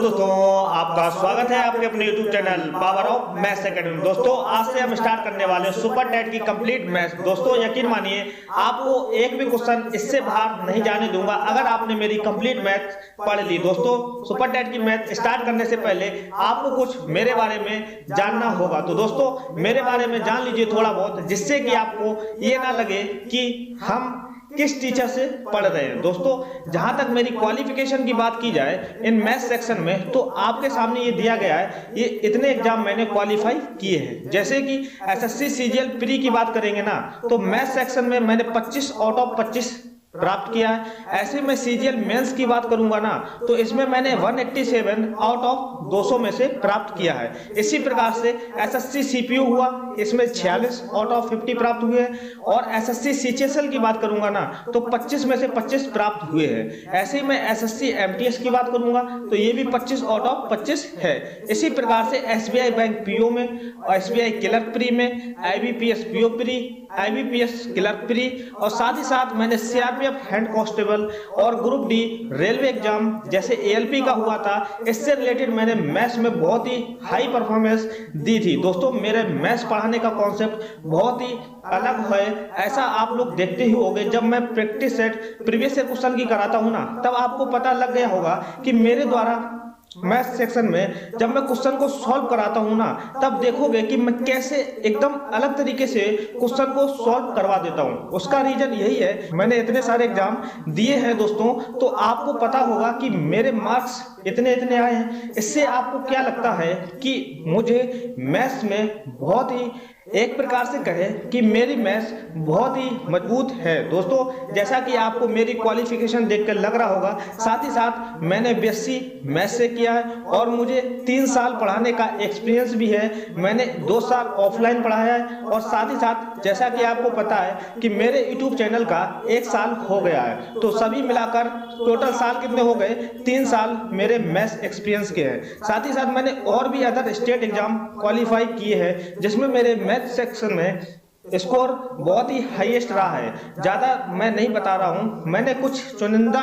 दोस्तों आपका स्वागत है आपके अपने YouTube channel power of maths academy. दोस्तों आज से हम स्टार्ट करने वाले हैं सुपर टेट की कंप्लीट मैथ्स। दोस्तों यकीन मानिए आपको एक भी क्वेश्चन इससे बाहर नहीं जाने दूंगा अगर आपने मेरी कंप्लीट मैथ्स पढ़ ली। दोस्तों सुपर टेट की मैथ स्टार्ट करने से पहले आपको कुछ मेरे बारे में जानना होगा। तो दोस्तों मेरे बारे में जान लीजिए थोड़ा बहुत, जिससे कि आपको ये ना लगे कि हम किस टीचर से पढ़ रहे हैं। दोस्तों जहां तक मेरी क्वालिफिकेशन की बात की जाए इन मैथ्स सेक्शन में, तो आपके सामने ये दिया गया है, ये इतने एग्जाम मैंने क्वालिफाई किए हैं। जैसे कि एसएससी सीजीएल प्री की बात करेंगे ना, तो मैथ्स सेक्शन में मैंने 25 आउट ऑफ 25 प्राप्त किया है। ऐसे में सीजीएल मेंस की बात करूंगा ना, तो इसमें मैंने 187 आउट ऑफ 200 में से प्राप्त किया है। इसी प्रकार से एसएससी सीपीयू हुआ, इसमें 46 आउट ऑफ 50 प्राप्त हुए हैं। और एसएससी सीएचएसएल की बात करूंगा ना, तो 25 में से 25 प्राप्त हुए हैं। ऐसे ही मैं एसएससी एमटीएस की बात करूंगा तो ये भी 25 आउट ऑफ 25 है। इसी प्रकार से एसबीआई बैंक पीओ में, एसबीआई क्लर्क प्री में, IBPS PO pre, IBPS clerk pre, और साथ ही साथ मैंने सीआरपीएफ हैंड कांस्टेबल और ग्रुप डी रेलवे एग्जाम जैसे एएलपी का हुआ था, इससे रिलेटेड मैंने मैथ्स में बहुत ही हाई परफॉर्मेंस दी थी। दोस्तों मेरे मैथ्स पढ़ाने का कॉन्सेप्ट बहुत ही अलग है, ऐसा आप लोग देखते ही होंगे। जब मैं practice set previous year question की कराता हूं ना, तब आपको पता लग गया होगा कि मेरे द्वारा मैथ्स सेक्शन में जब मैं क्वेश्चन को सॉल्व कराता हूं ना, तब देखोगे कि मैं कैसे एकदम अलग तरीके से क्वेश्चन को सॉल्व करवा देता हूं। उसका रीजन यही है, मैंने इतने सारे एग्जाम दिए हैं दोस्तों, तो आपको पता होगा कि मेरे मार्क्स इतने इतने आए हैं। इससे आपको क्या लगता है कि मुझे मैथ्स में बहुत ही एक प्रकार से कहे कि मेरी मैथ्स बहुत ही मजबूत है। दोस्तों जैसा कि आपको मेरी क्वालिफिकेशन देखकर लग रहा होगा, साथ ही साथ मैंने बीएससी मैथ्स से किया है और मुझे 3 साल पढ़ाने का एक्सपीरियंस भी है। मैंने 2 साल ऑफलाइन पढ़ाया है, और साथ ही साथ जैसा कि आपको पता है कि मेरे यूट्यूब चैनल का 1 साल हो गया है। तो सभी मिलाकर टोटल साल कितने हो गए? 3 साल मेरे मैथ्स एक्सपीरियंस के हैं। साथ ही साथ मैंने और भी अदर स्टेट एग्जाम क्वालिफाई किए हैं, जिसमें मेरे मैथ सेक्शन में स्कोर बहुत ही हाईएस्ट रहा है। ज्यादा मैं नहीं बता रहा हूं, मैंने कुछ चुनिंदा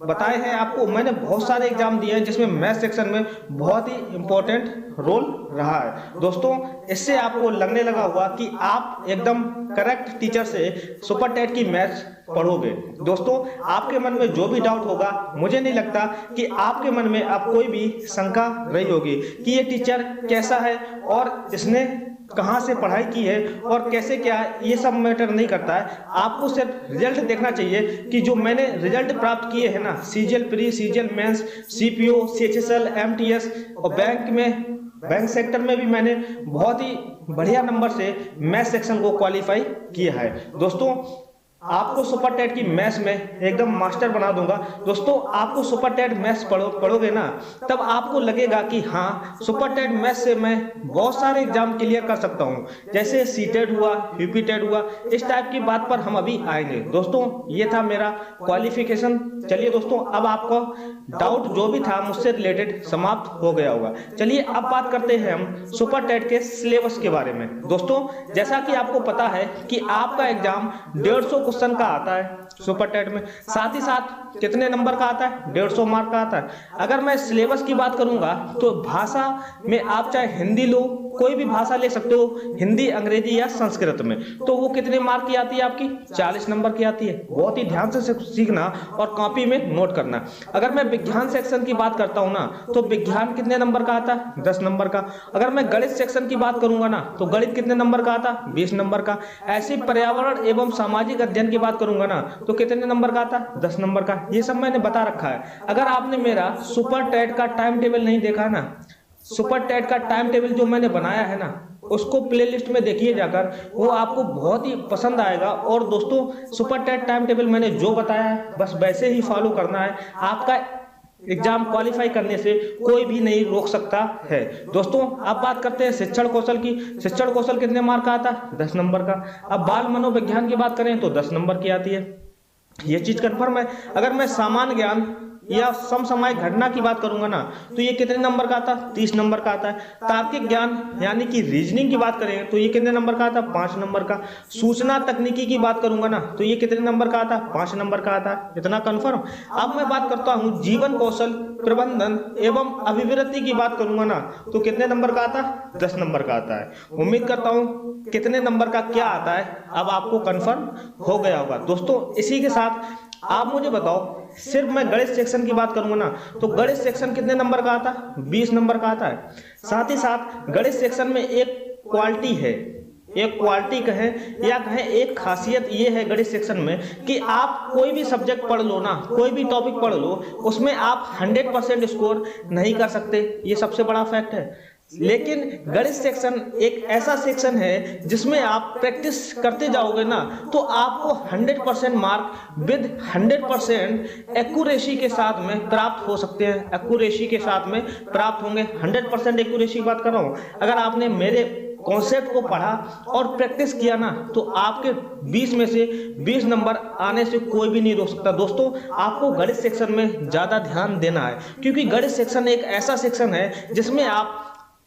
बताए हैं आपको। मैंने बहुत सारे एग्जाम दिए हैं जिसमें मैथ सेक्शन में बहुत ही इंपॉर्टेंट रोल रहा है। दोस्तों इससे आपको लगने लगा हुआ कि आप एकदम करेक्ट टीचर से सुपर टेट की मैथ्स पढ़ोगे। दोस्तों आपके मन में जो भी डाउट होगा, मुझे नहीं लगता कि आपके मन में अब कोई भी शंका रही होगी कि ये टीचर कैसा है और इसने कहां से पढ़ाई की है और कैसे क्या है। ये सब मैटर नहीं करता है, आपको सिर्फ रिजल्ट देखना चाहिए कि जो मैंने रिजल्ट प्राप्त किए हैं ना, CGL pre, CGL mains, CPO, CHSL, MTS और बैंक सेक्टर में भी मैंने बहुत ही बढ़िया नंबर से मैथ सेक्शन को क्वालिफाई किया है। दोस्तों आपको सुपर टेट की मैथ्स में एकदम मास्टर बना दूंगा। दोस्तों आपको सुपर टेट मैथ्स पढ़ोगे ना, तब आपको लगेगा कि हाँ सुपर टेट मैथ्स से मैं बहुत सारे एग्जाम क्लियर कर सकता हूँ, जैसे सीटेट हुआ, यूपी टेट हुआ। इस टाइप की बात पर हम अभी आएंगे। दोस्तों ये था मेरा क्वालिफिकेशन। चलिए दोस्तों अब आपको डाउट जो भी था मुझसे रिलेटेड समाप्त हो गया होगा। चलिए अब बात करते हैं हम सुपर टेट के सिलेबस के बारे में। दोस्तों जैसा कि आपको पता है कि आपका एग्जाम 150 क्वेश्चन का आता है सुपर टेट में, साथ ही साथ कितने नंबर का आता है? 150 मार्क का आता है। अगर मैं सिलेबस की बात करूंगा तो भाषा में आप चाहे हिंदी लो, कोई भी भाषा ले सकते हो, हिंदी, अंग्रेजी या संस्कृत में, तो वो कितने मार्क की आती है? आपकी 40 नंबर की आती है। बहुत ही ध्यान से सीखना और कॉपी में नोट करना। अगर मैं विज्ञान सेक्शन की बात करता हूं ना, तो विज्ञान कितने नंबर का आता है? 10 नंबर का। अगर मैं गणित सेक्शन की बात करूंगा ना, तो गणित कितने नंबर का आता है? 20 नंबर का। ऐसे पर्यावरण एवं सामाजिक अध्ययन की बात करूंगा ना, तो कितने नंबर का आता है? 10 नंबर का। ये सब मैंने बता रखा है। अगर आपने मेरा सुपर टेट का टाइम टेबल नहीं देखा ना, सुपर टेट का टाइम टेबल जो मैंने बनाया है ना, उसको प्लेलिस्ट में देखिए जाकर, वो आपको बहुत ही पसंद आएगा। और दोस्तों सुपर टेट टाइम टेबल मैंने जो बताया है बस वैसे ही फॉलो करना है। आपका एग्जाम क्वालिफाई करने से कोई भी नहीं रोक सकता है। दोस्तों अब बात करते हैं शिक्षण कौशल की। शिक्षण कौशल कितने मार्क का आता है? 10 नंबर का। अब बाल मनोविज्ञान की बात करें तो 10 नंबर की आती है, ये चीज कंफर्म है। अगर मैं सामान्य ज्ञान या समसामयिक घटना की बात करूंगा ना तो ये कितने नंबर का आता है? 30 नंबर का आता है। तार्किक ज्ञान यानी कि रीजनिंग की बात करें तो ये कितने नंबर का आता है? 5 नंबर का। सूचना तकनीकी की बात करूंगा ना तो ये कितने नंबर का आता है? 5 नंबर का आता है। इतना कंफर्म। अब मैं बात करता हूँ जीवन कौशल प्रबंधन एवं अभिवृद्धि की बात करूंगा ना तो कितने नंबर का आता है? 10 नंबर का आता है। उम्मीद करता हूँ कितने नंबर का क्या आता है अब आपको कंफर्म हो गया होगा। दोस्तों इसी के साथ आप मुझे बताओ, सिर्फ मैं गणित सेक्शन की बात करूंगा ना तो गणित सेक्शन कितने नंबर का आता है? 20 नंबर का आता है। साथ ही साथ गणित सेक्शन में एक क्वालिटी है, एक क्वालिटी कहें या कहें एक खासियत ये है गणित सेक्शन में कि आप कोई भी सब्जेक्ट पढ़ लो ना, कोई भी टॉपिक पढ़ लो, उसमें आप 100% स्कोर नहीं कर सकते। ये सबसे बड़ा फैक्ट है। लेकिन गणित सेक्शन एक ऐसा सेक्शन है जिसमें आप प्रैक्टिस करते जाओगे ना तो आपको 100% मार्क विद 100% एक्यूरेसी के साथ में प्राप्त हो सकते हैं। एक्यूरेसी के साथ में प्राप्त होंगे। 100% एक्यूरेसी की बात कर रहा हूँ। अगर आपने मेरे कॉन्सेप्ट को पढ़ा और प्रैक्टिस किया ना तो आपके 20 में से 20 नंबर आने से कोई भी नहीं रोक सकता। दोस्तों आपको गणित सेक्शन में ज्यादा ध्यान देना है क्योंकि गणित सेक्शन एक ऐसा सेक्शन है जिसमें आप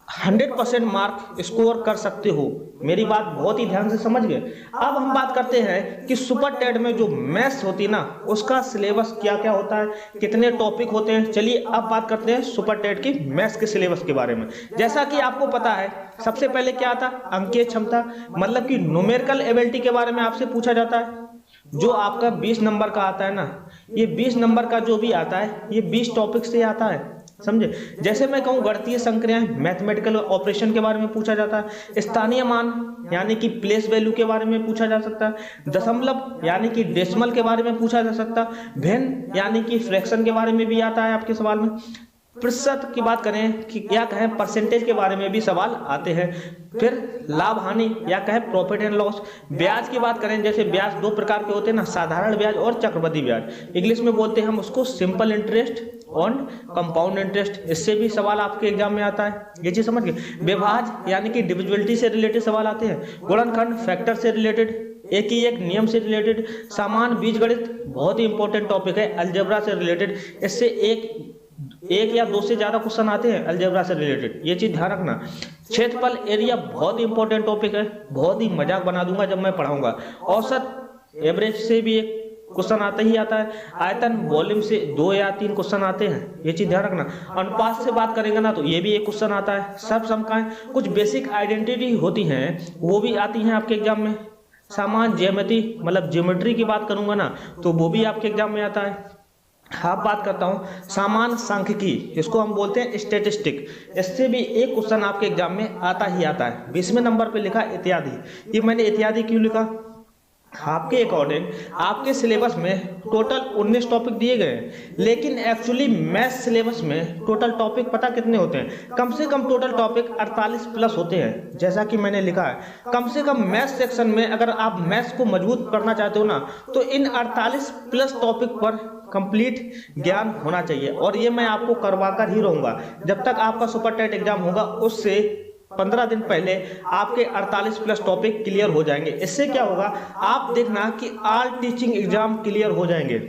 100% मार्क स्कोर कर सकते हो। मेरी बात बहुत ही ध्यान से समझ गए। अब हम बात करते हैं कि सुपर टेट में जो मैथ्स होती है ना उसका सिलेबस क्या क्या होता है, कितने टॉपिक होते हैं। चलिए अब बात करते हैं सुपर टेट की मैथ्स के सिलेबस के बारे में। जैसा कि आपको पता है सबसे पहले क्या था? अंकीय क्षमता, मतलब कि न्यूमेरिकल एबिलिटी के बारे में आपसे पूछा जाता है। जो आपका 20 नंबर का आता है ना, ये 20 नंबर का जो भी आता है ये 20 टॉपिक से आता है, समझे। जैसे मैं कहूँ गणितीय संक्रियाएं, मैथमेटिकल ऑपरेशन के बारे में पूछा जाता है। स्थानीय मान यानी कि प्लेस वैल्यू के बारे में पूछा जा सकता है। दशमलव यानी कि डेसिमल के बारे में पूछा जा सकता है। भिन्न यानी कि फ्रैक्शन के बारे में भी आता है आपके सवाल में। प्रतिशत की बात करें कि क्या कहें परसेंटेज के बारे में भी सवाल आते हैं। फिर लाभ हानि या कहें प्रॉफिट एंड लॉस। ब्याज की बात करें, जैसे ब्याज दो प्रकार के होते हैं ना, साधारण ब्याज और चक्रवृद्धि ब्याज। इंग्लिश में बोलते हैं हम उसको सिंपल इंटरेस्ट और कंपाउंड इंटरेस्ट। इससे भी सवाल आपके एग्जाम में आता है, ये चीज समझ गए। विभाज यानी कि डिविजिबिलिटी से रिलेटेड सवाल आते हैं। गुणनखंड फैक्टर से रिलेटेड, एक ही एक नियम से रिलेटेड। समान बीजगणित बहुत ही इंपॉर्टेंट टॉपिक है, अलजेब्रा से रिलेटेड। इससे एक या दो से ज्यादा क्वेश्चन आते हैं अलजेब्रा से रिलेटेड, ये चीज ध्यान रखना। क्षेत्रफल एरिया बहुत ही इंपॉर्टेंट टॉपिक है, बहुत ही मजाक बना दूंगा जब मैं पढ़ाऊंगा। औसत एवरेज से भी एक क्वेश्चन आता ही आता है। आयतन वॉल्यूम से 2 या 3 क्वेश्चन आते हैं, ये चीज ध्यान रखना। अनुपात से बात करेंगे ना तो ये भी एक क्वेश्चन आता है। सब समकाएं, कुछ बेसिक आइडेंटिटी होती हैं वो भी आती हैं आपके एग्जाम में। सामान्य ज्यामिति मतलब ज्योमेट्री की बात करूंगा ना तो वो भी आपके एग्जाम में आता है। हाँ बात करता हूँ सामान्य सांख्यिकी, इसको हम बोलते हैं स्टैटिस्टिक। इससे भी एक क्वेश्चन आपके एग्जाम में आता ही आता है। 20वें नंबर पे लिखा इत्यादि। ये मैंने इत्यादि क्यों लिखा? आपके अकॉर्डिंग आपके सिलेबस में टोटल 19 टॉपिक दिए गए हैं, लेकिन एक्चुअली मैथ्स सिलेबस में टोटल टॉपिक पता कितने होते हैं? कम से कम टोटल टॉपिक 48 प्लस होते हैं, जैसा कि मैंने लिखा है। कम से कम मैथ्स सेक्शन में अगर आप मैथ्स को मजबूत करना चाहते हो ना तो इन 48 प्लस टॉपिक पर कंप्लीट ज्ञान होना चाहिए। और ये मैं आपको करवाकर ही रहूंगा जब तक आपका सुपर टेट एग्जाम होगा। उससे 15 दिन पहले आपके 48 प्लस टॉपिक क्लियर हो जाएंगे। इससे क्या होगा, आप देखना कि ऑल टीचिंग एग्जाम क्लियर हो जाएंगे।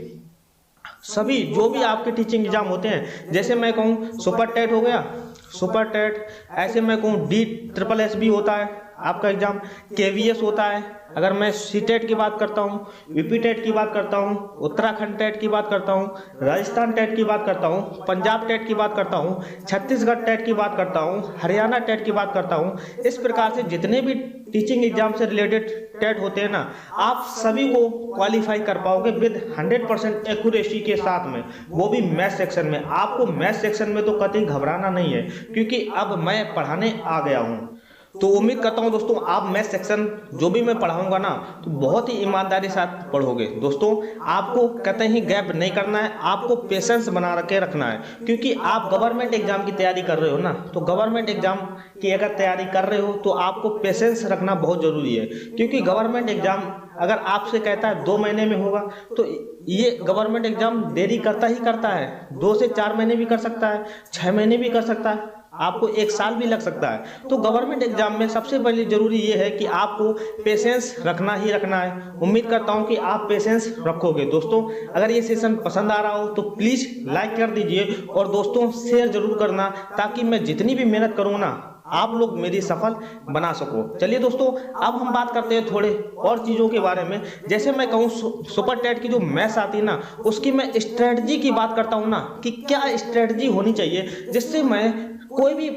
सभी जो भी आपके टीचिंग एग्जाम होते हैं, जैसे मैं कहूँ सुपर टेट हो गया, सुपर टेट, ऐसे मैं कहूँ DSSS भी होता है आपका एग्जाम, KVS होता है। अगर मैं CTET की बात करता हूँ, VP-TET की बात करता हूँ, उत्तराखंड टेट की बात करता हूँ, राजस्थान टेट की बात करता हूँ, पंजाब टेट की बात करता हूँ, छत्तीसगढ़ टेट की बात करता हूँ, हरियाणा टेट की बात करता हूँ। इस प्रकार से जितने भी टीचिंग एग्जाम से रिलेटेड टेट होते हैं ना, आप सभी को क्वालिफाई कर पाओगे विद 100% एक्यूरेसी के साथ में, वो भी मैथ सेक्शन में। आपको मैथ सेक्शन में तो कतई घबराना नहीं है क्योंकि अब मैं पढ़ाने आ गया हूँ। तो उम्मीद करता हूं दोस्तों आप मैथ सेक्शन जो भी मैं पढ़ाऊंगा ना तो बहुत ही ईमानदारी के साथ पढ़ोगे। दोस्तों आपको कतई ही गैप नहीं करना है, आपको पेशेंस बना के रखना है क्योंकि आप गवर्नमेंट एग्जाम की तैयारी कर रहे हो ना। तो गवर्नमेंट एग्जाम की अगर तैयारी कर रहे हो तो आपको पेशेंस रखना बहुत जरूरी है क्योंकि गवर्नमेंट एग्जाम अगर आपसे कहता है 2 महीने में होगा तो ये गवर्नमेंट एग्जाम देरी करता ही करता है। 2 से 4 महीने भी कर सकता है, 6 महीने भी कर सकता है। आपको 1 साल भी लग सकता है। तो गवर्नमेंट एग्जाम में सबसे पहले जरूरी ये है कि आपको पेशेंस रखना ही रखना है। उम्मीद करता हूं कि आप पेशेंस रखोगे। दोस्तों अगर ये सेशन पसंद आ रहा हो तो प्लीज लाइक कर दीजिए और दोस्तों शेयर जरूर करना, ताकि मैं जितनी भी मेहनत करूँ ना आप लोग मेरी सफल बना सको। चलिए दोस्तों अब हम बात करते हैं थोड़े और चीज़ों के बारे में। जैसे मैं कहूँ सुपर टेट की जो मैथ्स आती है ना, उसकी मैं स्ट्रेटजी की बात करता हूँ ना, कि क्या स्ट्रेटजी होनी चाहिए जिससे मैं कोई भी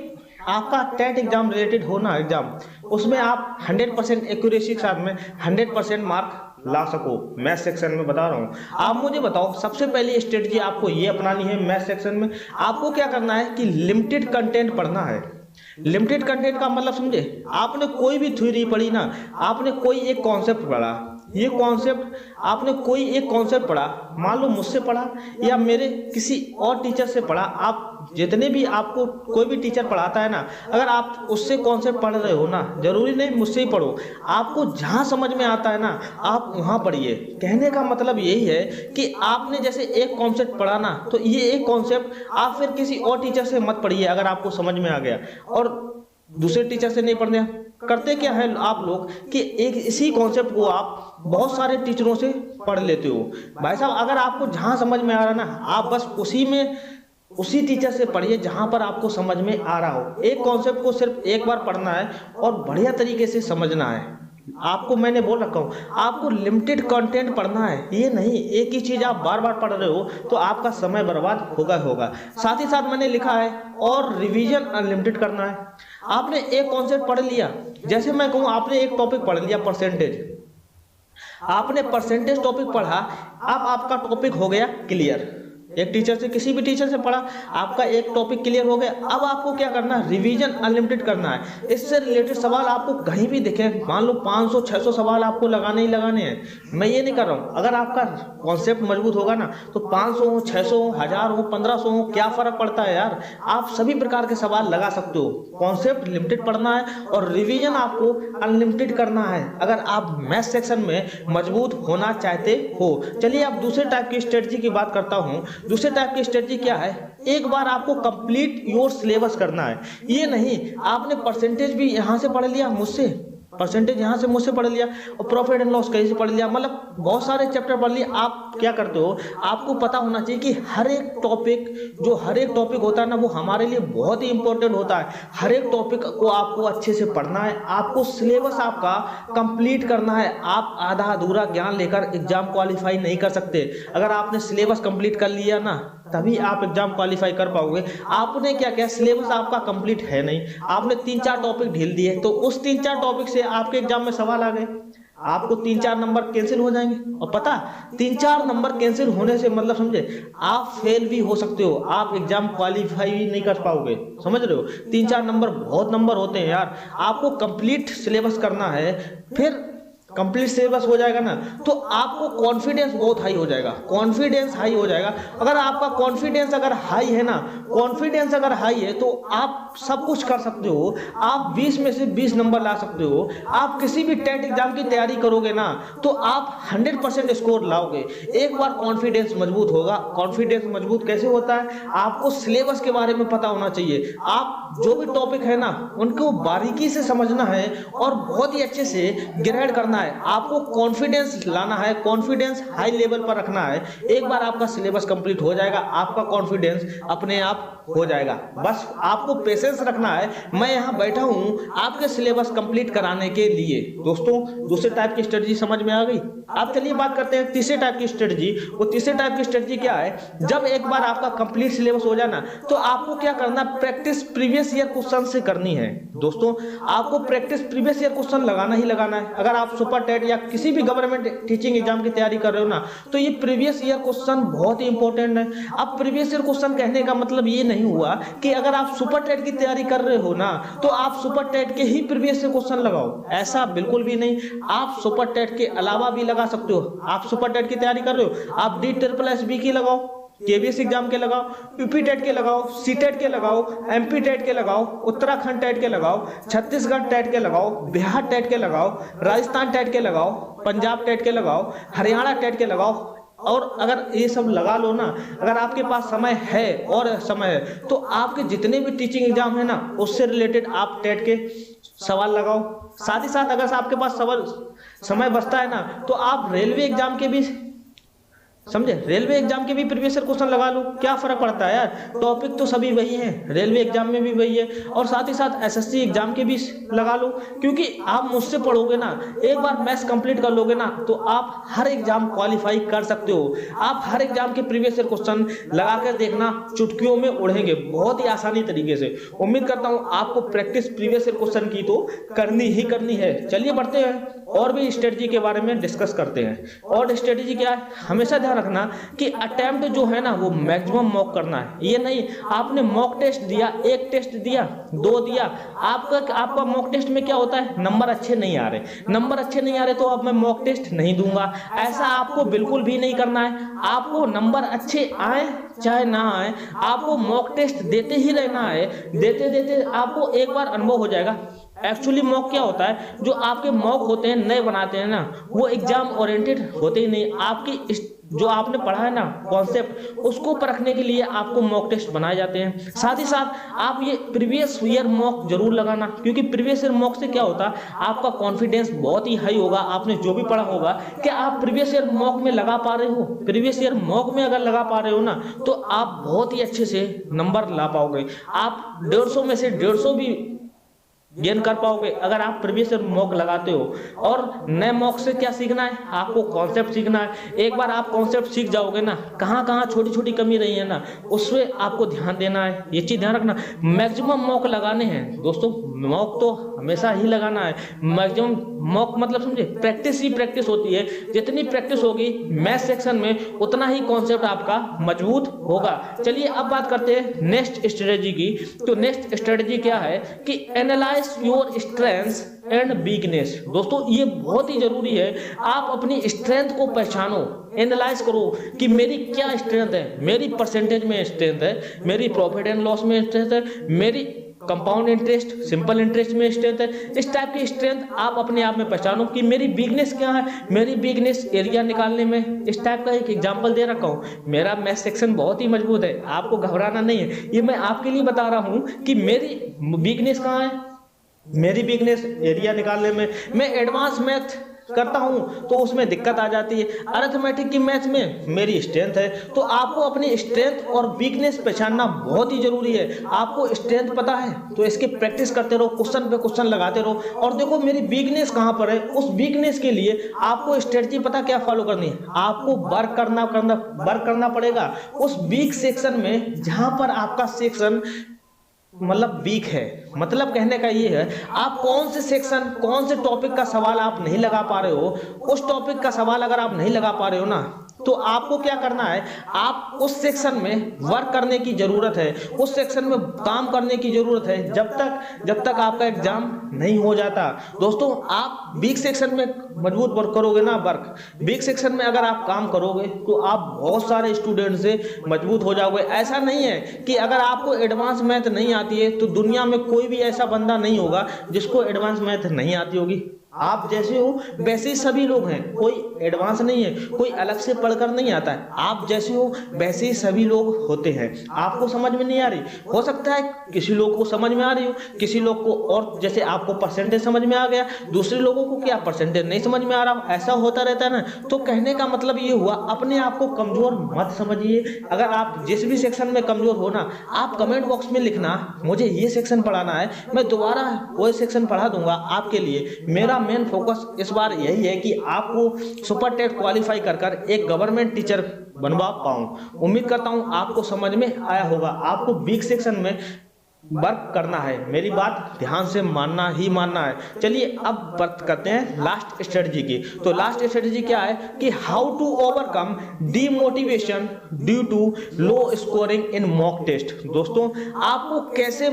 आपका टेट एग्जाम रिलेटेड हो ना एग्जाम, उसमें आप 100% एक्यूरेसी के साथ में 100% मार्क ला सको। मैथ सेक्शन में बता रहा हूँ। आप मुझे बताओ सबसे पहली स्ट्रेटजी आपको ये अपनानी है। मैथ सेक्शन में आपको क्या करना है कि लिमिटेड कंटेंट पढ़ना है। लिमिटेड कंटेंट का मतलब समझे, आपने कोई भी थ्योरी पढ़ी ना, आपने कोई एक कॉन्सेप्ट पढ़ा, ये कॉन्सेप्ट आपने कोई एक कॉन्सेप्ट पढ़ा, मान लो मुझसे पढ़ा या मेरे किसी और टीचर से पढ़ा, आप जितने भी आपको कोई भी टीचर पढ़ाता है ना, अगर आप उससे कॉन्सेप्ट पढ़ रहे हो ना, जरूरी नहीं मुझसे ही पढ़ो, आपको जहाँ समझ में आता है ना आप वहाँ पढ़िए। कहने का मतलब यही है कि आपने जैसे एक कॉन्सेप्ट पढ़ा ना, तो ये एक कॉन्सेप्ट आप फिर किसी और टीचर से मत पढ़िए अगर आपको समझ में आ गया, और दूसरे टीचर से नहीं पढ़ने। करते क्या है आप लोग कि एक इसी कॉन्सेप्ट को आप बहुत सारे टीचरों से पढ़ लेते हो। भाई साहब अगर आपको जहां समझ में आ रहा है ना, आप बस उसी टीचर से पढ़िए जहां पर आपको समझ में आ रहा हो। एक कॉन्सेप्ट को सिर्फ एक बार पढ़ना है और बढ़िया तरीके से समझना है। आपको मैंने बोल रखा हूँ, आपको लिमिटेड कंटेंट पढ़ना है, ये नहीं एक ही चीज आप बार बार पढ़ रहे हो तो आपका समय बर्बाद होगा। साथ ही साथ मैंने लिखा है और रिवीजन अनलिमिटेड करना है। आपने एक कॉन्सेप्ट पढ़ लिया, जैसे मैं कहूँ आपने एक टॉपिक पढ़ लिया परसेंटेज, आपने परसेंटेज टॉपिक पढ़ा, अब आपका टॉपिक हो गया क्लियर। एक टीचर से किसी भी टीचर से पढ़ा, आपका एक टॉपिक क्लियर हो गया। अब आपको क्या करना है, रिवीजन अनलिमिटेड करना है। इससे रिलेटेड सवाल आपको कहीं भी दिखे, मान लो 500-600 सवाल आपको लगाने ही लगाने हैं। मैं ये नहीं कर रहा हूँ, अगर आपका कॉन्सेप्ट मजबूत होगा ना तो 500 हो, 600 हो, 1000 हो, 1500 हो, क्या फर्क पड़ता है यार, आप सभी प्रकार के सवाल लगा सकते हो। कॉन्सेप्ट लिमिटेड पढ़ना है और रिवीजन आपको अनलिमिटेड करना है अगर आप मैथ सेक्शन में मजबूत होना चाहते हो। चलिए अब दूसरे टाइप की स्ट्रेटजी की बात करता हूँ। दूसरे टाइप की स्ट्रेटजी क्या है, एक बार आपको कंप्लीट योर सिलेबस करना है। ये नहीं आपने परसेंटेज भी यहाँ से पढ़ लिया मुझसे, परसेंटेज यहाँ से मुझसे पढ़ लिया और प्रॉफिट एंड लॉस कहीं से पढ़ लिया, मतलब बहुत सारे चैप्टर पढ़ लिए। आप क्या करते हो, आपको पता होना चाहिए कि हर एक टॉपिक होता है ना, वो हमारे लिए बहुत ही इंपॉर्टेंट होता है। हर एक टॉपिक को आपको अच्छे से पढ़ना है, आपको सिलेबस आपका कंप्लीट करना है। आप आधा अधूरा ज्ञान लेकर एग्जाम क्वालिफाई नहीं कर सकते। अगर आपने सिलेबस कंप्लीट कर लिया ना तभी आप एग्जाम क्वालिफाई कर पाओगे। आपने क्या किया, सिलेबस आपका कंप्लीट है नहीं, आपने 3-4 टॉपिक ढील दिए, तो उस 3-4 टॉपिक से आपके एग्जाम में सवाल आ गए, आपको 3-4 नंबर कैंसिल हो जाएंगे। और पता 3-4 नंबर कैंसिल होने से मतलब समझे आप फेल भी हो सकते हो, आप एग्जाम क्वालिफाई भी नहीं कर पाओगे। समझ रहे हो, 3-4 नंबर बहुत नंबर होते हैं यार। आपको कंप्लीट सिलेबस करना है, फिर कंप्लीट सिलेबस हो जाएगा ना तो आपको कॉन्फिडेंस बहुत हाई हो जाएगा, कॉन्फिडेंस हाई हो जाएगा। अगर आपका कॉन्फिडेंस अगर हाई है ना, कॉन्फिडेंस अगर हाई है तो आप सब कुछ कर सकते हो। आप 20 में से 20 नंबर ला सकते हो। आप किसी भी टेट एग्जाम की तैयारी करोगे ना तो आप 100% स्कोर लाओगे। एक बार कॉन्फिडेंस मजबूत होगा। कॉन्फिडेंस मजबूत कैसे होता है, आपको सिलेबस के बारे में पता होना चाहिए। आप जो भी टॉपिक है ना उनको बारीकी से समझना है और बहुत ही अच्छे से ग्रेड करना है। आपको कॉन्फिडेंस लाना है, कॉन्फिडेंस हाई लेवल पर रखना है। एक बार आपका सिलेबस कंप्लीट हो जाएगा, आपका कॉन्फिडेंस अपने आप हो जाएगा। बस आपको पेशेंस रखना है। मैं यहाँ बैठा हूँ आपके सिलेबस कंप्लीट कराने के लिए। दोस्तों दूसरे टाइप की स्ट्रेटजी समझ में आ गई। अब चलिए बात करते हैं तीसरे टाइप की स्ट्रेटजी। वो तीसरे टाइप की स्ट्रेटजी क्या है, जब एक बार आपका कंप्लीट सिलेबस हो जाए ना तो आपको क्या करना, प्रैक्टिस प्रीवियस ईयर क्वेश्चन से करनी है। दोस्तों आपको प्रैक्टिस प्रीवियस ईयर क्वेश्चन लगाना ही लगाना है। अगर आप सुपर टेट या किसी भी गवर्नमेंट टीचिंग एग्जाम की तैयारी कर रहे हो ना तो ये प्रीवियस ईयर क्वेश्चन बहुत ही इंपॉर्टेंट है। अब प्रीवियस ईयर क्वेश्चन कहने का मतलब ये नहीं हुआ कि अगर आप सुपर टेट की तैयारी कर रहे हो ना तो आप सुपर टेट के ही प्रीवियस ईयर क्वेश्चन लगाओ, ऐसा बिल्कुल भी नहीं। आप सुपर टेट के अलावा भी लगा सकते हो। आप सुपर टेट की तैयारी कर रहे हो, आप DSSB की लगाओ, KBS एग्जाम के लगाओ, यूपी टेट के लगाओ, CTET के लगाओ, MP टेट के लगाओ, उत्तराखंड टेट के लगाओ, छत्तीसगढ़ टेट के लगाओ, बिहार टेट के लगाओ, राजस्थान टेट के लगाओ, पंजाब टेट के लगाओ, हरियाणा टेट के लगाओ और अगर ये सब लगा लो ना, अगर आपके पास समय है और समय है तो आपके जितने भी टीचिंग एग्जाम है ना उससे रिलेटेड आप टेट के सवाल लगाओ। साथ ही साथ अगर आपके पास समय बचता है ना तो आप रेलवे एग्जाम के भी, समझे, रेलवे एग्जाम के भी प्रीवियस ईयर क्वेश्चन लगा लो, क्या फर्क पड़ता है यार, टॉपिक तो सभी वही है, रेलवे एग्जाम में भी वही है, और साथ ही साथ एसएससी एग्जाम के भी लगा लो। क्योंकि आप मुझसे पढ़ोगे ना, एक बार मैथ्स कंप्लीट कर लोगे ना तो आप हर एग्जाम क्वालिफाई कर सकते हो। आप हर एग्जाम के प्रीवियस ईयर क्वेश्चन लगा कर देखना, चुटकियों में उड़ेंगे बहुत ही आसानी तरीके से। उम्मीद करता हूँ आपको प्रैक्टिस प्रीवियस ईयर क्वेश्चन की तो करनी ही करनी है। चलिए बढ़ते हैं और भी स्ट्रेटजी के बारे में डिस्कस करते हैं। और स्ट्रेटजी क्या है, हमेशा ध्यान रखना कि अटेम्प्ट जो है ना वो मैक्सिमम मॉक करना है। ये नहीं आपने मॉक टेस्ट दिया, एक टेस्ट दिया, दो दिया, आपका मॉक टेस्ट में क्या होता है, नंबर अच्छे नहीं आ रहे तो अब मैं मॉक टेस्ट नहीं दूंगा। ऐसा आपको बिल्कुल भी नहीं करना है। आपको नंबर अच्छे आए चाहे ना आए, आपको मॉक टेस्ट देते ही रहना है। देते देते आपको एक बार अनुभव हो जाएगा। एक्चुअली मॉक क्या होता है, जो आपके मॉक होते हैं नए बनाते हैं ना, वो एग्जाम ओरिएंटेड होते ही नहीं। आपकी जो आपने पढ़ा है ना कॉन्सेप्ट, उसको परखने के लिए आपको मॉक टेस्ट बनाए जाते हैं। साथ ही साथ आप ये प्रीवियस ईयर मॉक जरूर लगाना, क्योंकि प्रीवियस ईयर मॉक से क्या होता है, आपका कॉन्फिडेंस बहुत ही हाई होगा। आपने जो भी पढ़ा होगा कि आप प्रीवियस ईयर मॉक में लगा पा रहे हो, प्रीवियस ईयर मॉक में अगर लगा पा रहे हो ना तो आप बहुत ही अच्छे से नंबर ला पाओगे। आप 150 में से 150 भी गेन कर पाओगे अगर आप प्रीवियस ईयर मॉक लगाते हो। और नए मॉक से क्या सीखना है, आपको कॉन्सेप्ट सीखना है। एक बार आप कॉन्सेप्ट सीख जाओगे ना, कहाँ कहाँ छोटी छोटी कमी रही है ना, उससे आपको ध्यान देना है। ये चीज ध्यान रखना, मैक्सिमम मॉक लगाने हैं दोस्तों। मॉक तो हमेशा ही लगाना है। मैक्सिमम मॉक मतलब समझे, प्रैक्टिस ही प्रैक्टिस होती है। जितनी प्रैक्टिस होगी मैथ सेक्शन में उतना ही कॉन्सेप्ट आपका मजबूत होगा। चलिए अब बात करते हैं नेक्स्ट स्ट्रेटेजी की। तो नेक्स्ट स्ट्रेटेजी क्या है कि analyse your strengths and weakness. दोस्तों ये बहुत ही जरूरी है। आप अपनी स्ट्रेंथ को पहचानो, एनालाइज करो कि मेरी क्या स्ट्रेंथ है। मेरी परसेंटेज में स्ट्रेंथ है, मेरी प्रॉफिट एंड लॉस में स्ट्रेंथ है, मेरी कंपाउंड इंटरेस्ट, सिंपल इंटरेस्ट में स्ट्रेंथ है। इस टाइप की स्ट्रेंथ आप अपने आप में पहचानो कि मेरी वीकनेस क्या है। मेरी वीकनेस एरिया निकालने में इस टाइप का एक एग्जांपल दे रखा हूँ। मेरा मैथ सेक्शन बहुत ही मजबूत है, आपको घबराना नहीं है। ये मैं आपके लिए बता रहा हूँ कि मेरी वीकनेस कहाँ है। मेरी वीकनेस एरिया निकालने में, मैं एडवांस मैथ करता हूं तो उसमें दिक्कत आ जाती है। अरिथमेटिक की मैथ में मेरी स्ट्रेंथ है। तो आपको अपनी स्ट्रेंथ और वीकनेस पहचानना बहुत ही जरूरी है। आपको स्ट्रेंथ पता है तो इसकी प्रैक्टिस करते रहो, क्वेश्चन पे क्वेश्चन लगाते रहो और देखो मेरी वीकनेस कहां पर है। उस वीकनेस के लिए आपको स्ट्रेटजी पता क्या फॉलो करनी है, आपको वर्क करना पड़ेगा उस वीक सेक्शन में, जहां पर आपका सेक्शन मतलब वीक है। मतलब कहने का ये है, आप कौन से सेक्शन, कौन से टॉपिक का सवाल आप नहीं लगा पा रहे हो, उस टॉपिक का सवाल अगर आप नहीं लगा पा रहे हो ना, तो आपको क्या करना है, आप उस सेक्शन में वर्क करने की जरूरत है, उस सेक्शन में काम करने की जरूरत है जब तक आपका एग्जाम नहीं हो जाता। दोस्तों आप वीक सेक्शन में मजबूत वर्क करोगे ना, वीक सेक्शन में अगर आप काम करोगे तो आप बहुत सारे स्टूडेंट से मजबूत हो जाओगे। ऐसा नहीं है कि अगर आपको एडवांस मैथ नहीं आती है तो दुनिया में कोई भी ऐसा बंदा नहीं होगा जिसको एडवांस मैथ नहीं आती होगी। आप जैसे हो वैसे ही सभी लोग हैं, कोई एडवांस नहीं है, कोई अलग से पढ़कर नहीं आता है। आप जैसे हो वैसे ही सभी लोग होते हैं। आपको समझ में नहीं आ रही, हो सकता है किसी लोग को समझ में आ रही हो, किसी लोग को, और जैसे आपको परसेंटेज समझ में आ गया, दूसरे लोगों को क्या परसेंटेज नहीं समझ में आ रहा, ऐसा होता रहता है ना। तो कहने का मतलब ये हुआ, अपने आप को कमजोर मत समझिए। अगर आप जिस भी सेक्शन में कमजोर हो ना, आप कमेंट बॉक्स में लिखना मुझे ये सेक्शन पढ़ाना है, मैं दोबारा वो सेक्शन पढ़ा दूंगा आपके लिए। मेरा मेन फोकस इस बार यही है कि आपको सुपर टेट क्वालिफाई कर एक गवर्नमेंट टीचर बनवा पाऊं। उम्मीद करता हूं आपको समझ में आया होगा। आपको वीक सेक्शन में वर्क करना है, मेरी बात ध्यान से मानना ही मानना है। चलिए अब बात करते हैं लास्ट स्ट्रेटजी की। तो लास्ट स्ट्रेटजी क्या है कि how to overcome demotivation due to low scoring in mock test. दोस्तों आपको कैसे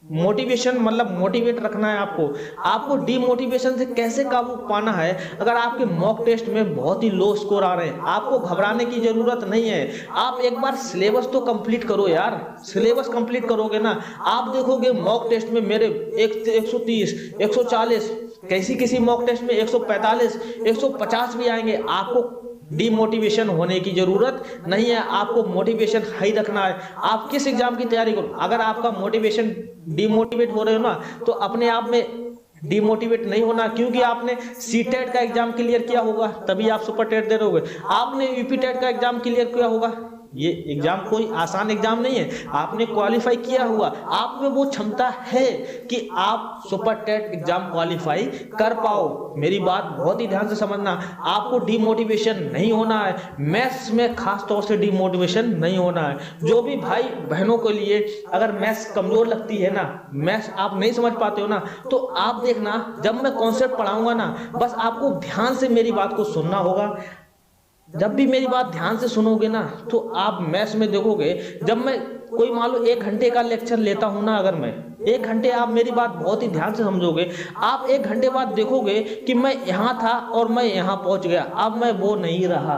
मोटिवेशन, मतलब मोटिवेट रखना है, आपको डीमोटिवेशन से कैसे काबू पाना है। अगर आपके मॉक टेस्ट में बहुत ही लो स्कोर आ रहे हैं, आपको घबराने की जरूरत नहीं है। आप एक बार सिलेबस तो कंप्लीट करो यार। सिलेबस कंप्लीट करोगे ना, आप देखोगे मॉक टेस्ट में मेरे 130, 140, किसी मॉक टेस्ट में 145, 150 भी आएंगे। आपको डिमोटिवेशन होने की जरूरत नहीं है। आपको मोटिवेशन हाई रखना है। आप किस एग्जाम की तैयारी करो, अगर आपका मोटिवेशन डिमोटिवेट हो रहे हो ना, तो अपने आप में डिमोटिवेट नहीं होना, क्योंकि आपने सीटेट का एग्जाम क्लियर किया होगा तभी आप सुपर टेट दे रहे होगे। आपने यूपी टेट का एग्जाम क्लियर किया होगा। ये एग्जाम कोई आसान एग्जाम नहीं है, आपने क्वालिफाई किया हुआ, आप में वो क्षमता है कि आप सुपर टेट एग्जाम क्वालिफाई कर पाओ। मेरी बात बहुत ही ध्यान से समझना, आपको डिमोटिवेशन नहीं होना है। मैथ्स में खास तौर से डिमोटिवेशन नहीं होना है। जो भी भाई बहनों के लिए अगर मैथ्स कमजोर लगती है ना, मैथ्स आप नहीं समझ पाते हो ना, तो आप देखना जब मैं कॉन्सेप्ट पढ़ाऊंगा ना, बस आपको ध्यान से मेरी बात को सुनना होगा। जब भी मेरी बात ध्यान से सुनोगे ना, तो आप मैथ्स में देखोगे, जब मैं कोई मान लो 1 घंटे का लेक्चर लेता हूं ना, अगर मैं 1 घंटे, आप मेरी बात बहुत ही ध्यान से समझोगे, आप 1 घंटे बाद देखोगे कि मैं यहां था और मैं यहां पहुंच गया। अब मैं वो नहीं रहा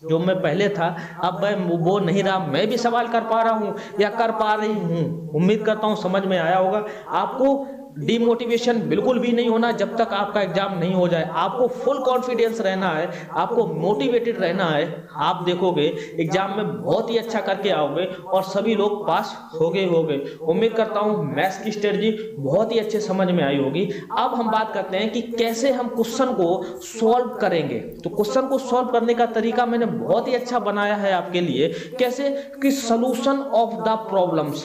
जो मैं पहले था, अब मैं वो नहीं रहा। मैं भी सवाल कर पा रहा हूं या कर पा रही हूं। उम्मीद करता हूं समझ में आया होगा। आपको डिमोटिवेशन बिल्कुल भी नहीं होना जब तक आपका एग्जाम नहीं हो जाए। आपको फुल कॉन्फिडेंस रहना है, आपको मोटिवेटेड रहना है। आप देखोगे एग्जाम में बहुत ही अच्छा करके आओगे और सभी लोग पास होगे। उम्मीद करता हूं मैथ्स की स्ट्रेटजी बहुत ही अच्छे समझ में आई होगी। अब हम बात करते हैं कि कैसे हम क्वेश्चन को सॉल्व करेंगे। तो क्वेश्चन को सॉल्व करने का तरीका मैंने बहुत ही अच्छा बनाया है आपके लिए। कैसे कि solution of the problems,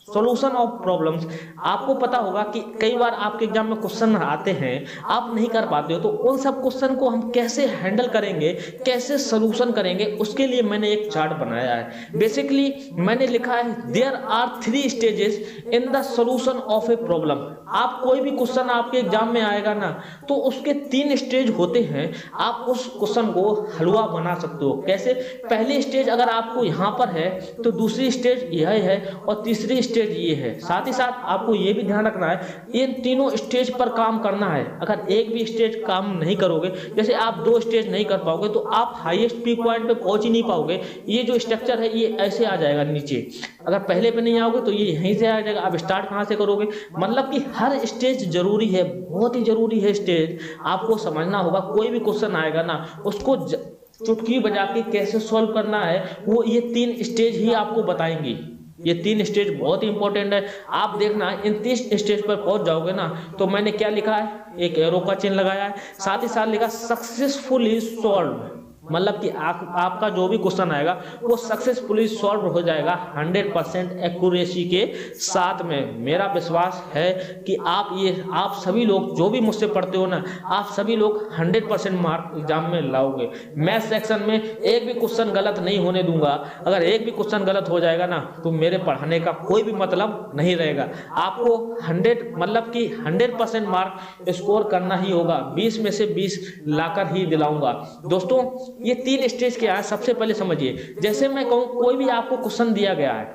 solution of problems. आपको पता होगा कि कई बार आपके एग्जाम में क्वेश्चन आते हैं, आप नहीं कर पाते हो, तो उन सब क्वेश्चन को हम कैसे हैंडल करेंगे, कैसे सॉल्यूशन करेंगे, उसके लिए मैंने एक चार्ट बनाया है। बेसिकली मैंने लिखा है there are 3 stages in the solution of a problem. आप कोई भी क्वेश्चन आपके एग्जाम में आएगा ना, तो उसके 3 स्टेज होते हैं। आप उस क्वेश्चन को हलवा बना सकते हो। कैसे? पहली स्टेज अगर आपको यहाँ पर है, तो दूसरी स्टेज यह है और तीसरी स्टेज ये है। साथ ही साथ आपको ये भी ध्यान रखना है, इन तीनों स्टेज पर काम करना है। अगर एक भी स्टेज काम नहीं करोगे, जैसे आप 2 स्टेज नहीं कर पाओगे, तो आप हाईएस्ट पीक पॉइंट पे पहुंच ही नहीं पाओगे। ये जो स्ट्रक्चर है ये ऐसे आ जाएगा नीचे। अगर पहले पे नहीं आओगे तो ये यहीं से आ जाएगा। आप स्टार्ट कहाँ से करोगे? मतलब कि हर स्टेज जरूरी है, बहुत ही जरूरी है स्टेज। आपको समझना होगा, कोई भी क्वेश्चन आएगा ना, उसको चुटकी बजा के कैसे सॉल्व करना है, वो ये 3 स्टेज ही आपको बताएंगी। ये 3 स्टेज बहुत ही इंपॉर्टेंट है। आप देखना इन 3 स्टेज पर पहुंच जाओगे ना, तो मैंने क्या लिखा है, एक एरो का चिन्ह लगाया है, साथ ही साथ लिखा सक्सेसफुली सॉल्व। मतलब कि आपका जो भी क्वेश्चन आएगा वो सक्सेसफुली सॉल्व हो जाएगा 100% एक्यूरेसी के साथ में। मेरा विश्वास है कि आप सभी लोग जो भी मुझसे पढ़ते हो ना, आप सभी लोग 100% मार्क एग्जाम में लाओगे। मैथ सेक्शन में एक भी क्वेश्चन गलत नहीं होने दूंगा। अगर एक भी क्वेश्चन गलत हो जाएगा ना, तो मेरे पढ़ाने का कोई भी मतलब नहीं रहेगा। आपको 100% मार्क स्कोर करना ही होगा। 20 में से 20 लाकर ही दिलाऊंगा। दोस्तों ये 3 स्टेज क्या है, सबसे पहले समझिए। जैसे मैं कहूं कोई भी आपको क्वेश्चन दिया गया है,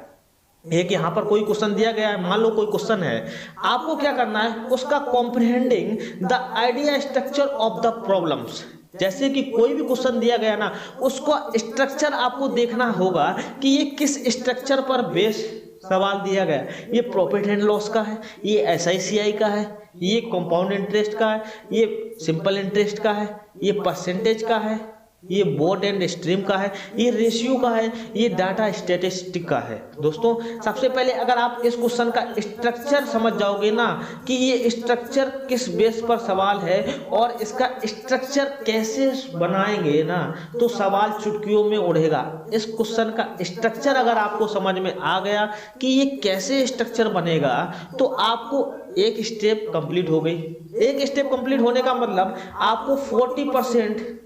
एक यहाँ पर कोई क्वेश्चन दिया गया है, मान लो कोई क्वेश्चन है, आपको क्या करना है, उसका comprehending the idea structure of the problems. जैसे कि कोई भी क्वेश्चन दिया गया ना, उसको स्ट्रक्चर आपको देखना होगा कि ये किस स्ट्रक्चर पर बेस सवाल दिया गया। ये प्रॉफिट एंड लॉस का है, ये SICI का है, ये कंपाउंड इंटरेस्ट का है, ये सिंपल इंटरेस्ट का है, ये परसेंटेज का है, ये बोर्ड एंड स्ट्रीम का है, ये रेशियो का है, ये डाटा स्टैटिस्टिक का है। दोस्तों सबसे पहले अगर आप इस क्वेश्चन का स्ट्रक्चर समझ जाओगे ना, कि ये स्ट्रक्चर किस बेस पर सवाल है और इसका स्ट्रक्चर कैसे बनाएंगे ना, तो सवाल चुटकियों में उड़ेगा। इस क्वेश्चन का स्ट्रक्चर अगर आपको समझ में आ गया कि ये कैसे स्ट्रक्चर बनेगा, तो आपको एक स्टेप कंप्लीट हो गई। एक स्टेप कंप्लीट होने का मतलब आपको 40%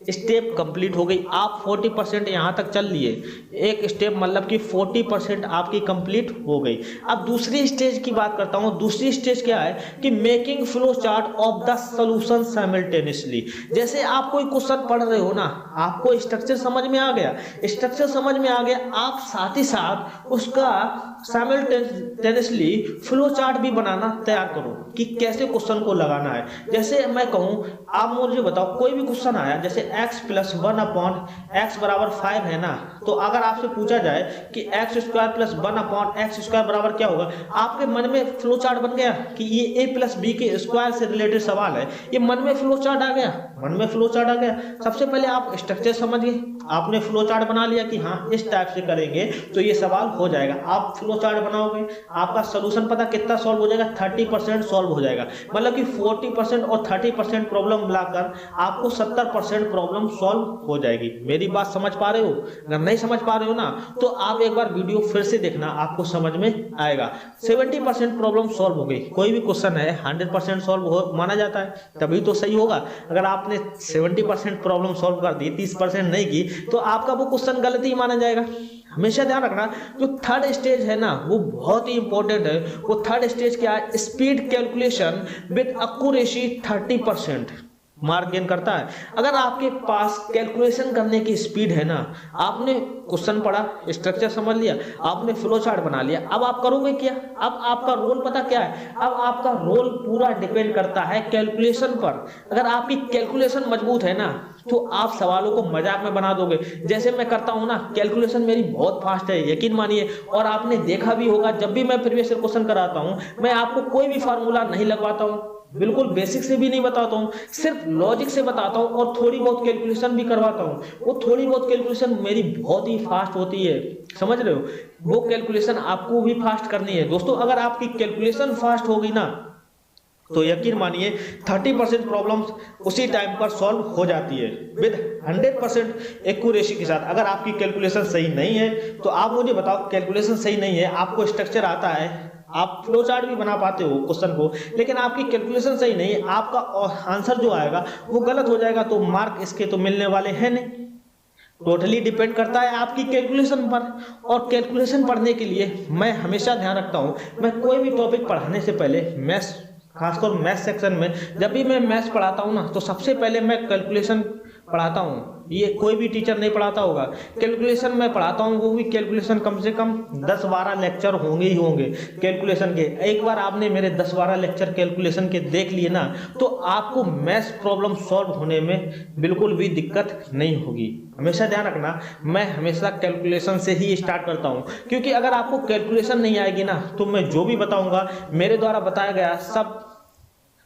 स्टेप कंप्लीट हो गई। आप 40% यहाँ तक चल लिए, एक स्टेप मतलब कि 40% आपकी कंप्लीट हो गई। अब दूसरी स्टेज की बात करता हूँ। दूसरी स्टेज क्या है कि making flow chart of the solution simultaneously. जैसे आप कोई क्वेश्चन पढ़ रहे हो ना, आपको स्ट्रक्चर समझ में आ गया, स्ट्रक्चर समझ में आ गया, आप साथ ही साथ उसका साइमल्टेनियसली फ्लो चार्ट भी बनाना तैयार करो कि कैसे क्वेश्चन को लगाना है। जैसे मैं कहूँ, आप मुझे बताओ कोई भी क्वेश्चन आया, जैसे x + 1/x = 5 है ना, तो अगर आपसे पूछा जाए कि x² + 1/x² बराबर क्या होगा, आपके मन में फ्लो चार्ट बन गया कि ये a + b के स्क्वायर से रिलेटेड सवाल है, ये मन में फ्लो चार्ट आ गया, मन में फ्लो चार्ट आ गया। सबसे पहले आप स्ट्रक्चर समझ गए, आपने फ्लो चार्ट बना लिया कि हाँ इस टाइप से करेंगे तो ये सवाल हो जाएगा। आप फ्लो चार्ट बनाओगे, आपका सोल्यूशन पता कितना सॉल्व हो जाएगा, 30% सॉल्व हो जाएगा। मतलब कि 40% और 30% प्रॉब्लम मिलाकर आपको 70% प्रॉब्लम सॉल्व हो जाएगी। मेरी बात समझ पा रहे हो? अगर नहीं समझ पा रहे हो ना, तो आप एक बार वीडियो फिर से देखना, आपको समझ में आएगा। 70% प्रॉब्लम सॉल्व हो गई। कोई भी क्वेश्चन है 100% सॉल्व हो माना जाता है, तभी तो सही होगा। अगर आपने 70% प्रॉब्लम सॉल्व कर दी, 30% नहीं की, तो आपका वो क्वेश्चन गलत ही माना जाएगा। हमेशा ध्यान रखना, जो थर्ड स्टेज है ना, वो बहुत ही इंपॉर्टेंट है। वो थर्ड स्टेज क्या है? Speed calculation with accuracy 30% mark gain करता है। अगर आपके पास कैलकुलेशन करने की स्पीड है ना, आपने क्वेश्चन पढ़ा, स्ट्रक्चर समझ लिया, आपने फ्लो चार्ट बना लिया, अब आप करोगे क्या? अब आपका रोल पता क्या है? अब आपका रोल पूरा डिपेंड करता है कैलकुलेशन पर। अगर आपकी कैलकुलेशन मजबूत है ना, तो आप सवालों को मजाक में बना दोगे। जैसे मैं करता हूं ना, कैलकुलेशन मेरी बहुत फास्ट है, यकीन मानिए। और आपने देखा भी होगा, जब भी मैं प्रीवियस ईयर क्वेश्चन कराता हूं, मैं आपको कोई भी फार्मूला नहीं लगवाता हूं, बिल्कुल बेसिक से भी नहीं बताता हूँ, सिर्फ लॉजिक से बताता हूँ और थोड़ी बहुत कैलकुलेशन भी करवाता हूँ। वो थोड़ी बहुत कैलकुलेशन मेरी बहुत ही फास्ट होती है, समझ रहे हो? वो कैलकुलेशन आपको भी फास्ट करनी है दोस्तों। अगर आपकी कैलकुलेशन फास्ट होगी ना, तो यकीन मानिए 30% प्रॉब्लम्स उसी टाइम पर सॉल्व हो जाती है विद 100% एक्यूरेसी के साथ। अगर आपकी कैलकुलेशन सही नहीं है, तो आप मुझे बताओ, कैलकुलेशन सही नहीं है, आपको स्ट्रक्चर आता है, आप फ्लो चार्ट भी बना पाते हो क्वेश्चन को, लेकिन आपकी कैलकुलेशन सही नहीं है, आपका आंसर जो आएगा वो गलत हो जाएगा, तो मार्क इसके तो मिलने वाले हैं नहीं। टोटली डिपेंड करता है आपकी कैलकुलेशन पर। और कैलकुलेशन पढ़ने के लिए मैं हमेशा ध्यान रखता हूँ, मैं कोई भी टॉपिक पढ़ाने से पहले मैथ्स, खासकर मैथ्स सेक्शन में जब भी मैं मैथ्स पढ़ाता हूँ ना, तो सबसे पहले मैं कैलकुलेशन पढ़ाता हूँ। ये कोई भी टीचर नहीं पढ़ाता होगा, कैलकुलेशन मैं पढ़ाता हूँ। वो भी कैलकुलेशन कम से कम 10-12 लेक्चर होंगे ही होंगे कैलकुलेशन के। एक बार आपने मेरे 10-12 लेक्चर कैलकुलेशन के देख लिए ना, तो आपको मैथ्स प्रॉब्लम सॉल्व होने में बिल्कुल भी दिक्कत नहीं होगी। हमेशा ध्यान रखना, मैं हमेशा कैलकुलेशन से ही स्टार्ट करता हूँ, क्योंकि अगर आपको कैलकुलेशन नहीं आएगी ना, तो मैं जो भी बताऊँगा, मेरे द्वारा बताया गया सब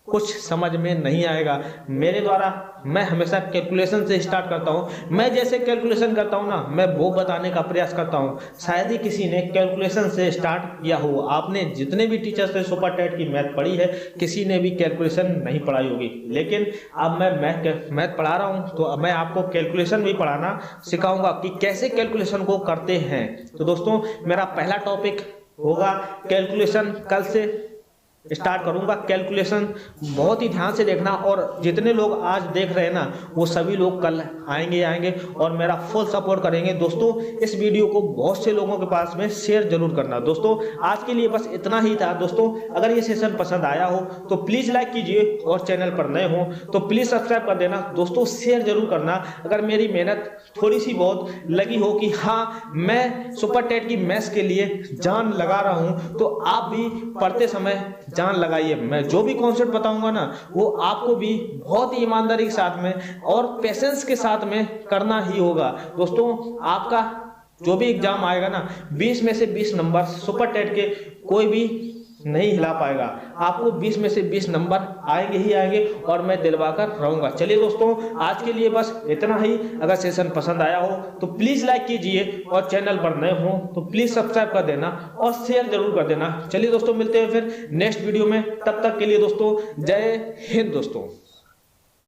कुछ समझ में नहीं आएगा। मेरे द्वारा मैं हमेशा कैलकुलेशन से स्टार्ट करता हूं। मैं जैसे कैलकुलेशन करता हूं ना, मैं वो बताने का प्रयास करता हूं। शायद ही किसी ने कैलकुलेशन से स्टार्ट किया हो। आपने जितने भी टीचर्स से सुपर टेट की मैथ पढ़ी है, किसी ने भी कैलकुलेशन नहीं पढ़ाई होगी। लेकिन अब मैं मैथ पढ़ा रहा हूं, तो अब मैं आपको कैलकुलेशन भी पढ़ाना सिखाऊंगा कि कैसे कैलकुलेशन को करते हैं। तो दोस्तों, मेरा पहला टॉपिक होगा कैलकुलेशन। कल से स्टार्ट करूंगा कैलकुलेशन। बहुत ही ध्यान से देखना, और जितने लोग आज देख रहे हैं ना, वो सभी लोग कल आएंगे और मेरा फुल सपोर्ट करेंगे। दोस्तों, इस वीडियो को बहुत से लोगों के पास में शेयर जरूर करना। दोस्तों, आज के लिए बस इतना ही था। दोस्तों, अगर ये सेशन पसंद आया हो तो प्लीज लाइक कीजिए, और चैनल पर नए हो तो प्लीज सब्सक्राइब कर देना। दोस्तों, शेयर जरूर करना अगर मेरी मेहनत थोड़ी सी बहुत लगी हो कि हाँ, मैं सुपर टेट की मैथ्स के लिए जान लगा रहा हूं, तो आप भी पढ़ते समय जान लगाइए। मैं जो भी कॉन्सेप्ट बताऊंगा ना, वो आपको भी बहुत ही ईमानदारी के साथ में और पेशेंस के साथ में करना ही होगा। दोस्तों, आपका जो भी एग्जाम आएगा ना, 20 में से 20 नंबर सुपर टेट के कोई भी नहीं हिला पाएगा। आपको 20 में से 20 नंबर आएंगे ही आएंगे, और मैं दिलवाकर रहूंगा। चलिए दोस्तों, आज के लिए बस इतना ही। अगर सेशन पसंद आया हो तो प्लीज लाइक कीजिए, और चैनल पर नए हो तो प्लीज सब्सक्राइब कर देना और शेयर जरूर कर देना। चलिए दोस्तों, मिलते हैं फिर नेक्स्ट वीडियो में। तब तक के लिए दोस्तों, जय हिंद दोस्तों।